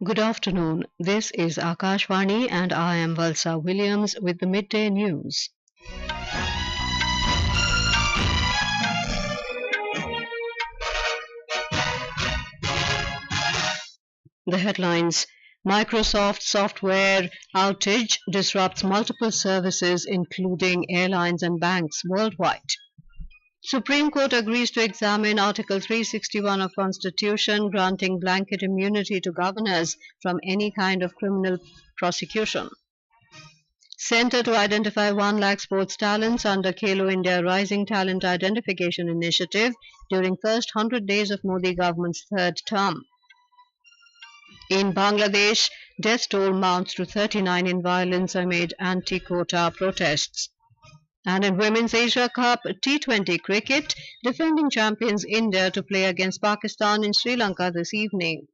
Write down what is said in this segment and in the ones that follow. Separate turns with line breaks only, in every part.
Good afternoon. This is Akashvani and I am Valsa Williams with the Midday News. The headlines: Microsoft software outage disrupts multiple services including airlines and banks worldwide. Supreme Court agrees to examine Article 361 of Constitution granting blanket immunity to governors from any kind of criminal prosecution. Centre to identify 1 lakh sports talents under Khelo India Rising Talent Identification Initiative during first 100 days of Modi government's third term. In Bangladesh, death toll mounts to 39 in violence amid anti-quota protests. And in Women's Asia Cup T20 cricket, defending champions India to play against Pakistan in Sri Lanka this evening.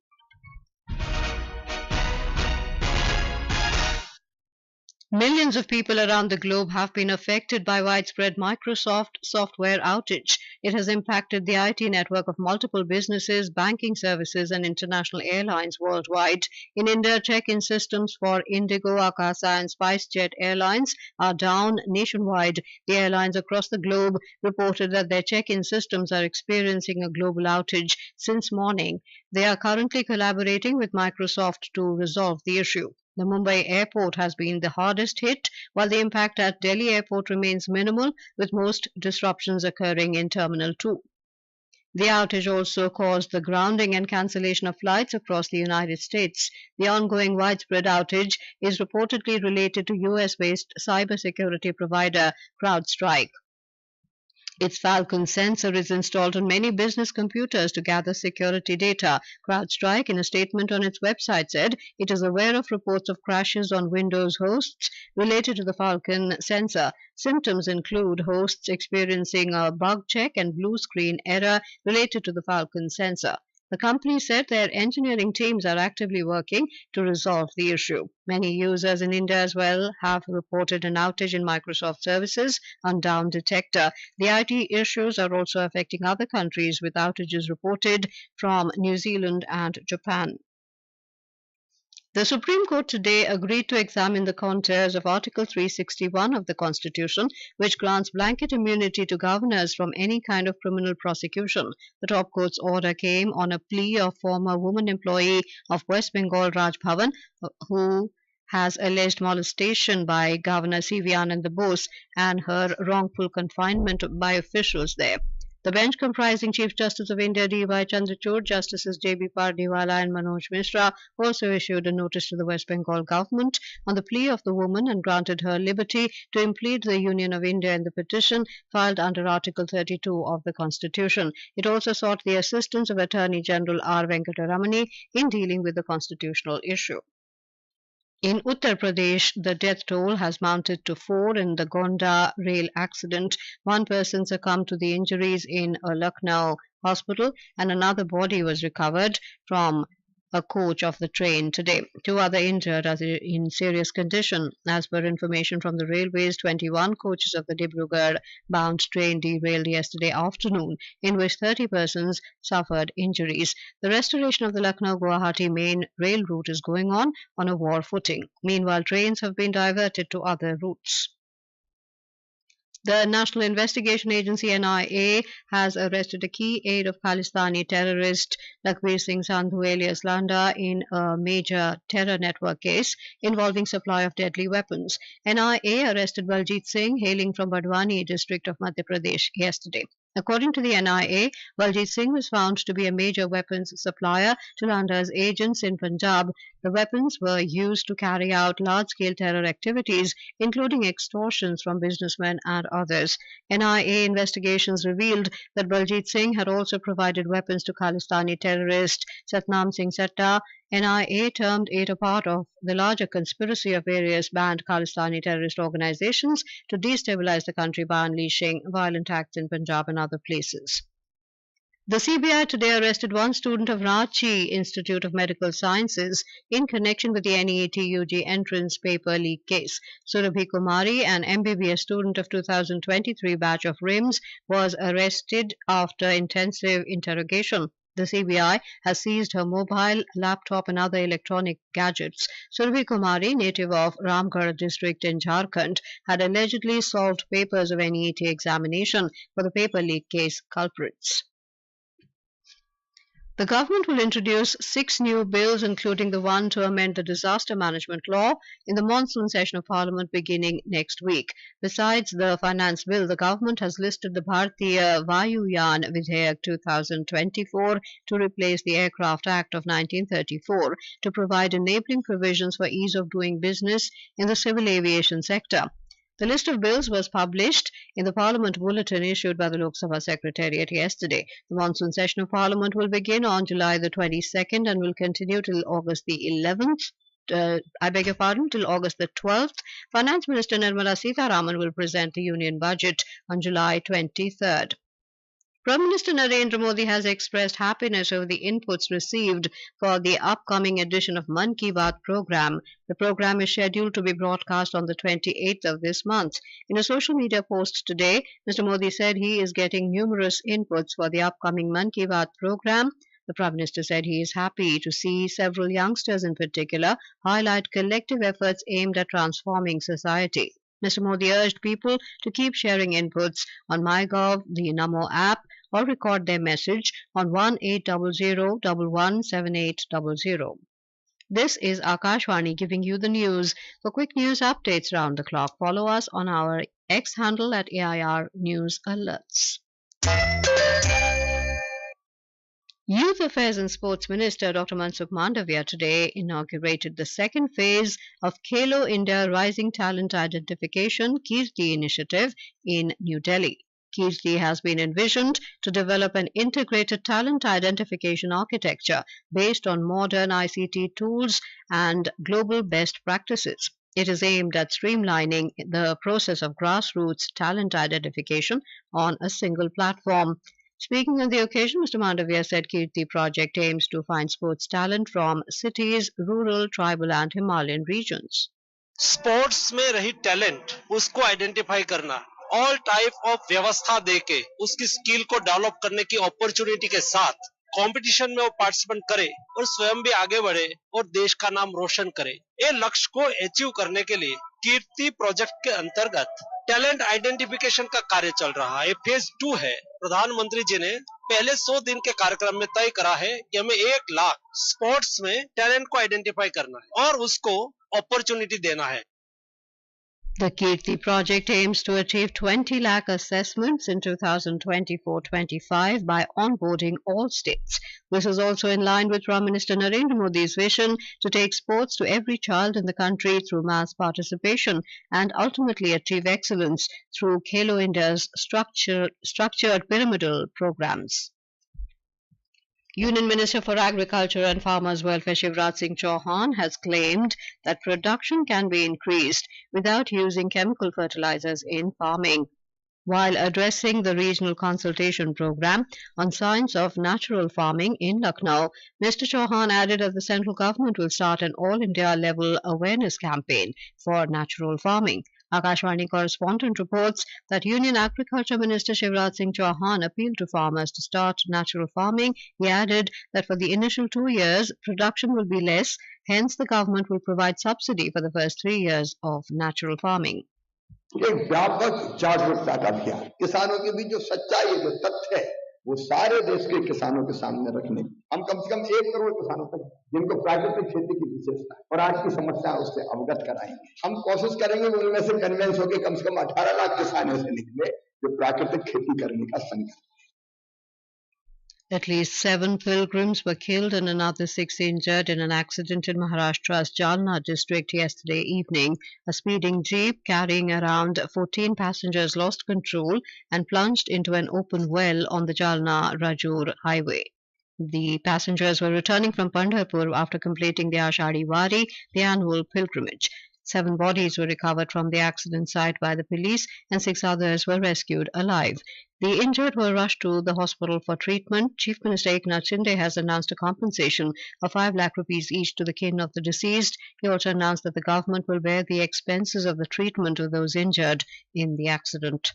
Millions of people around the globe have been affected by widespread Microsoft software outage. It has impacted the IT network of multiple businesses, banking services and international airlines worldwide. In India, check-in systems for Indigo, Akasa and SpiceJet airlines are down nationwide. The airlines across the globe reported that their check-in systems are experiencing a global outage since morning. They are currently collaborating with Microsoft to resolve the issue. The Mumbai airport has been the hardest hit, while the impact at Delhi airport remains minimal, with most disruptions occurring in Terminal 2. The outage also caused the grounding and cancellation of flights across the United States. The ongoing widespread outage is reportedly related to US-based cybersecurity provider CrowdStrike. Its Falcon sensor is installed on many business computers to gather security data. CrowdStrike, in a statement on its website, said it is aware of reports of crashes on Windows hosts related to the Falcon sensor. Symptoms include hosts experiencing a bug check and blue screen error related to the Falcon sensor. The company said their engineering teams are actively working to resolve the issue. Many users in India as well have reported an outage in Microsoft services on Down Detector. The IT issues are also affecting other countries, with outages reported from New Zealand and Japan. The Supreme Court today agreed to examine the contours of Article 361 of the Constitution, which grants blanket immunity to governors from any kind of criminal prosecution. The top court's order came on a plea of former woman employee of West Bengal Raj Bhavan, who has alleged molestation by Governor C.V. Anand Bose and her wrongful confinement by officials there. The bench, comprising Chief Justice of India D.Y. Chandrachud, Justices J.B. Pardiwala and Manoj Mishra, also issued a notice to the West Bengal government on the plea of the woman and granted her liberty to implead the Union of India in the petition filed under Article 32 of the Constitution. It also sought the assistance of Attorney General R. Venkataramani in dealing with the constitutional issue. In Uttar Pradesh, the death toll has mounted to 4 in the Gonda rail accident. 1 person succumbed to the injuries in a Lucknow hospital and another body was recovered from a coach of the train today. 2 other injured are in serious condition. As per information from the railways, 21 coaches of the Dibrugarh-bound train derailed yesterday afternoon, in which 30 persons suffered injuries. The restoration of the Lucknow-Guwahati main rail route is going on a war footing. Meanwhile, trains have been diverted to other routes. The National Investigation Agency NIA has arrested a key aide of Khalistani terrorist Lakhbir Singh Sandhu alias Landa in a major terror network case involving supply of deadly weapons. NIA arrested Baljit Singh, hailing from Badwani district of Madhya Pradesh, yesterday. According to the NIA, Baljit Singh was found to be a major weapons supplier to Landa's agents in Punjab. The weapons were used to carry out large-scale terror activities, including extortions from businessmen and others. NIA investigations revealed that Baljit Singh had also provided weapons to Khalistani terrorist Satnam Singh Satta. NIA termed it a part of the larger conspiracy of various banned Khalistani terrorist organizations to destabilize the country by unleashing violent acts in Punjab and other places. The CBI today arrested 1 student of Ranchi Institute of Medical Sciences in connection with the NEET UG entrance paper leak case. Surabhi Kumari, an MBBS student of 2023 batch of RIMS, was arrested after intensive interrogation. The CBI has seized her mobile, laptop and other electronic gadgets. Surabhi Kumari, native of Ramgarh district in Jharkhand, had allegedly solved papers of NEET examination for the paper leak case culprits. The government will introduce 6 new bills, including the one to amend the disaster management law, in the monsoon session of Parliament beginning next week. Besides the finance bill, the government has listed the Bharatiya Vayuyan Vidhayak 2024 to replace the Aircraft Act of 1934 to provide enabling provisions for ease of doing business in the civil aviation sector. The list of bills was published in the Parliament Bulletin issued by the Lok Sabha Secretariat yesterday. The monsoon session of Parliament will begin on July the 22nd and will continue till August the 11th. Till August the 12th. Finance Minister Nirmala Sitharaman will present the Union Budget on July 23rd. Prime Minister Narendra Modi has expressed happiness over the inputs received for the upcoming edition of Mann Ki Baat program. The program is scheduled to be broadcast on the 28th of this month. In a social media post today, Mr. Modi said he is getting numerous inputs for the upcoming Mann Ki Baat program. The Prime Minister said he is happy to see several youngsters in particular highlight collective efforts aimed at transforming society. Mr. Modi urged people to keep sharing inputs on MyGov, the Namo app, or record their message on 1800117800. This is Akashvani giving you the news. For quick news updates round the clock, follow us on our X handle at AIR News Alerts. Youth Affairs and Sports Minister Dr. Mansukh Mandavia today inaugurated the second phase of Khelo India Rising Talent Identification Kirti initiative in New Delhi. Kirti has been envisioned to develop an integrated talent identification architecture based on modern ICT tools and global best practices. It is aimed at streamlining the process of grassroots talent identification on a single platform. Speaking on the occasion, Mr. Mandavia said Kirti project aims to find sports talent from cities, rural, tribal and Himalayan regions.
Sports में रही talent उसको identify करना, all type of व्यवस्था देके उसकी skill को develop करने की अपॉर्चुनिटी के साथ कंपटीशन में वो पार्टिसिपेट करे और स्वयं भी आगे बढ़े और देश का नाम रोशन करे। ये लक्ष्य को अचीव करने के लिए कीर्ति प्रोजेक्ट के अंतर्गत टैलेंट आइडेंटिफिकेशन का कार्य चल रहा है। फेज 2 है। प्रधानमंत्री जी ने पहले 100 दिन के कार्यक्रम में तय करा है कि हमें 1 लाख स्पोर्ट्स में टैलेंट को आइडेंटिफाई करना है और उसको अपॉर्चुनिटी देना है।
The Kirti project aims to achieve 20 lakh assessments in 2024-25 by onboarding all states. This is also in line with Prime Minister Narendra Modi's vision to take sports to every child in the country through mass participation and ultimately achieve excellence through Khelo India's structured pyramidal programs. Union Minister for Agriculture and Farmers Welfare Shivraj Singh Chauhan has claimed that production can be increased without using chemical fertilizers in farming. While addressing the regional consultation program on science of natural farming in Lucknow, Mr. Chauhan added that the central government will start an all-India level awareness campaign for natural farming. Akashvani correspondent reports that Union Agriculture Minister Shivraj Singh Chauhan appealed to farmers to start natural farming. He added that for the initial 2 years, production will be less, hence the government will provide subsidy for the first 3 years of natural farming.
एक व्यापक जागरूकता का अभियान, किसानों के बीच जो सच्चाई है, जो तथ्य है, वो सारे देश के किसानों के सामने रखने। हम कम से कम 1 करोड़ किसानों तक जिनको प्राकृतिक खेती की विशेषता और आज की समस्या उससे अवगत कराएंगे। हम कोशिश करेंगे उनमें से कन्वेंस होकर कम से कम 18 लाख किसानों से निकले जो प्राकृतिक खेती करने का संकल्प।
At least 7 pilgrims were killed and another 6 injured in an accident in Maharashtra's Jalna district yesterday evening. A speeding jeep carrying around 14 passengers lost control and plunged into an open well on the Jalna-Rajur highway. The passengers were returning from Pandharpur after completing the Ashadi Wari, the annual pilgrimage. 7 bodies were recovered from the accident site by the police and 6 others were rescued alive. The injured were rushed to the hospital for treatment. Chief Minister Eknath Shinde has announced a compensation of 5 lakh rupees each to the kin of the deceased. He also announced that the government will bear the expenses of the treatment of those injured in the accident.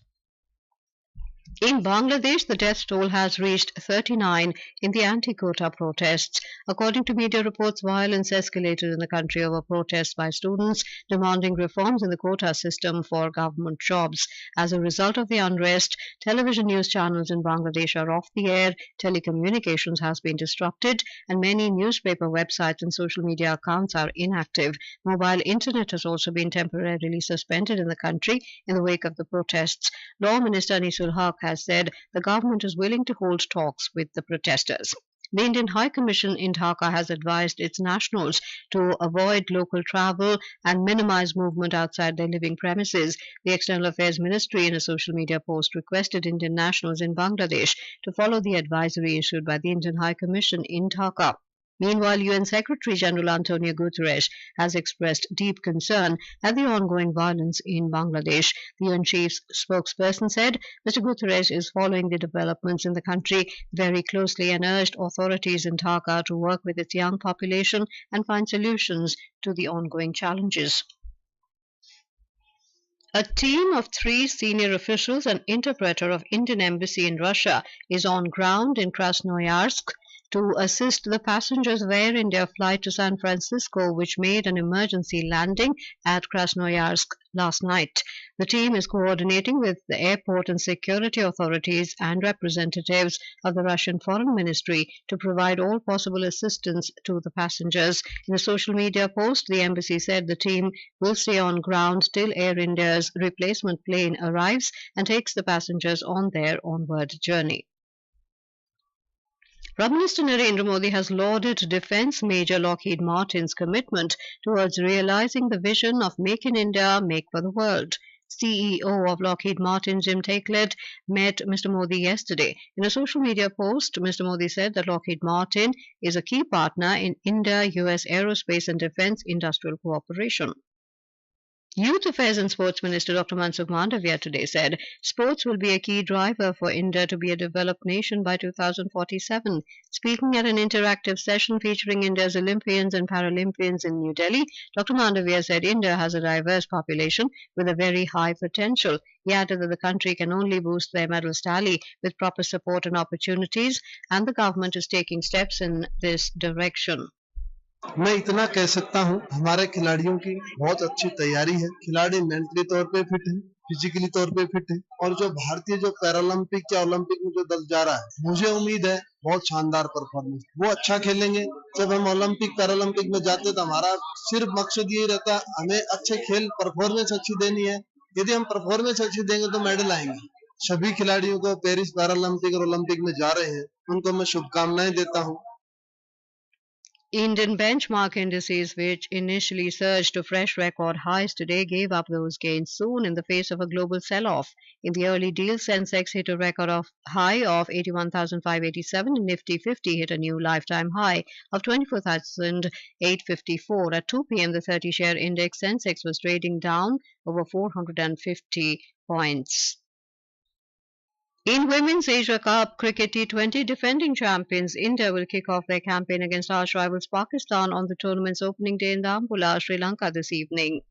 In Bangladesh, the death toll has reached 39 in the anti-quota protests. According to media reports, violence escalated in the country over protests by students demanding reforms in the quota system for government jobs. As a result of the unrest, television news channels in Bangladesh are off the air, telecommunications has been disrupted, and many newspaper websites and social media accounts are inactive. Mobile internet has also been temporarily suspended in the country in the wake of the protests. Law Minister Anisul Haq has said the government is willing to hold talks with the protesters. The Indian High Commission in Dhaka has advised its nationals to avoid local travel and minimize movement outside their living premises. The External Affairs Ministry, in a social media post, requested Indian nationals in Bangladesh to follow the advisory issued by the Indian High Commission in Dhaka. Meanwhile, UN Secretary General Antonio Guterres has expressed deep concern at the ongoing violence in Bangladesh. The UN chief spokesperson said Mr. Guterres is following the developments in the country very closely and urged authorities in Dhaka to work with its young population and find solutions to the ongoing challenges. A team of 3 senior officials and interpreter of Indian Embassy in Russia is on ground in Krasnoyarsk to assist the passengers of Air India flight to San Francisco, which made an emergency landing at Krasnoyarsk last night. The team is coordinating with the airport and security authorities and representatives of the Russian Foreign Ministry to provide all possible assistance to the passengers. In a social media post, the embassy said the team will stay on ground till Air India's replacement plane arrives and takes the passengers on their onward journey. Prime Minister Narendra Modi has lauded Defence Major Lockheed Martin's commitment towards realising the vision of Make in India, Make for the World. CEO of Lockheed Martin, Jim Taiclet, met Mr. Modi yesterday. In a social media post, Mr. Modi said that Lockheed Martin is a key partner in India-US aerospace and defence industrial cooperation. Youth Affairs and Sports Minister Dr. Mansukh Mandavia today said sports will be a key driver for India to be a developed nation by 2047. Speaking at an interactive session featuring India's Olympians and Paralympians in New Delhi, Dr. Mandavia said India has a diverse population with a very high potential. He added that the country can only boost their medals tally with proper support and opportunities, and the government is taking steps in this direction.
मैं इतना कह सकता हूं, हमारे खिलाड़ियों की बहुत अच्छी तैयारी है। खिलाड़ी मेंटली तौर पे फिट है, फिजिकली तौर पे फिट है, और जो भारतीय जो पैरालंपिक या ओलंपिक में जो दल जा रहा है, मुझे उम्मीद है बहुत शानदार परफॉर्मेंस, वो अच्छा खेलेंगे। जब हम ओलंपिक पैरालंपिक में जाते तो हमारा सिर्फ मकसद यही रहता, हमें अच्छे खेल परफॉर्मेंस अच्छी देनी है। यदि हम परफॉर्मेंस अच्छी देंगे तो मेडल आएंगे। सभी खिलाड़ियों को पेरिस पैरालंपिक और ओलंपिक में जा रहे हैं, उनको मैं शुभकामनाएं देता हूं।
Indian benchmark indices, which initially surged to fresh record highs today, gave up those gains soon in the face of a global sell-off. In the early deal, Sensex hit a record high of 81,587 and Nifty 50 hit a new lifetime high of 24,854. At 2 p.m., the 30-share index Sensex was trading down over 450 points. In Women's Asia Cup Cricket T20, defending champions India will kick off their campaign against arch rivals Pakistan on the tournament's opening day in Dambulla, Sri Lanka this evening.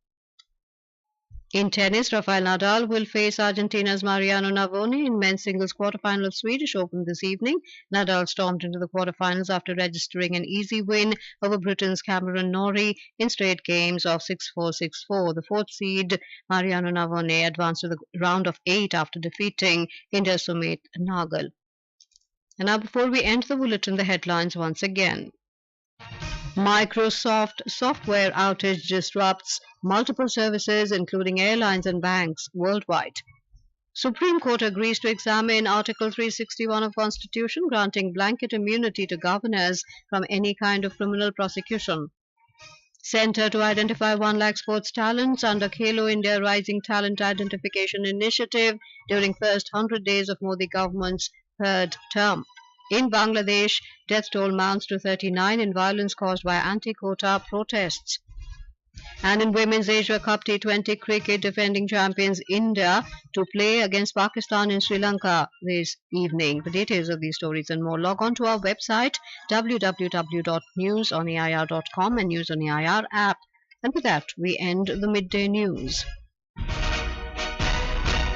In tennis, Rafael Nadal will face Argentina's Mariano Navone in men's singles quarterfinal of Swedish Open this evening. Nadal stormed into the quarterfinals after registering an easy win over Britain's Cameron Norrie in straight games of 6-4, 6-4. The fourth seed, Mariano Navone, advanced to the round of 8 after defeating India's Sumit Nagal. And now, before we end the bulletin, the headlines once again. Microsoft software outage disrupts multiple services, including airlines and banks worldwide. Supreme Court agrees to examine Article 361 of Constitution, granting blanket immunity to governors from any kind of criminal prosecution. Centre to identify 1 lakh sports talents under Khelo India Rising Talent Identification Initiative during first 100 days of Modi government's third term. In Bangladesh, death toll mounts to 39 in violence caused by anti-quota protests. And in Women's Asia Cup T20 cricket, defending champions India to play against Pakistan in Sri Lanka this evening. For details of these stories and more, log on to our website www.newsonair.com and News on AIR app. And with that, we end the midday news.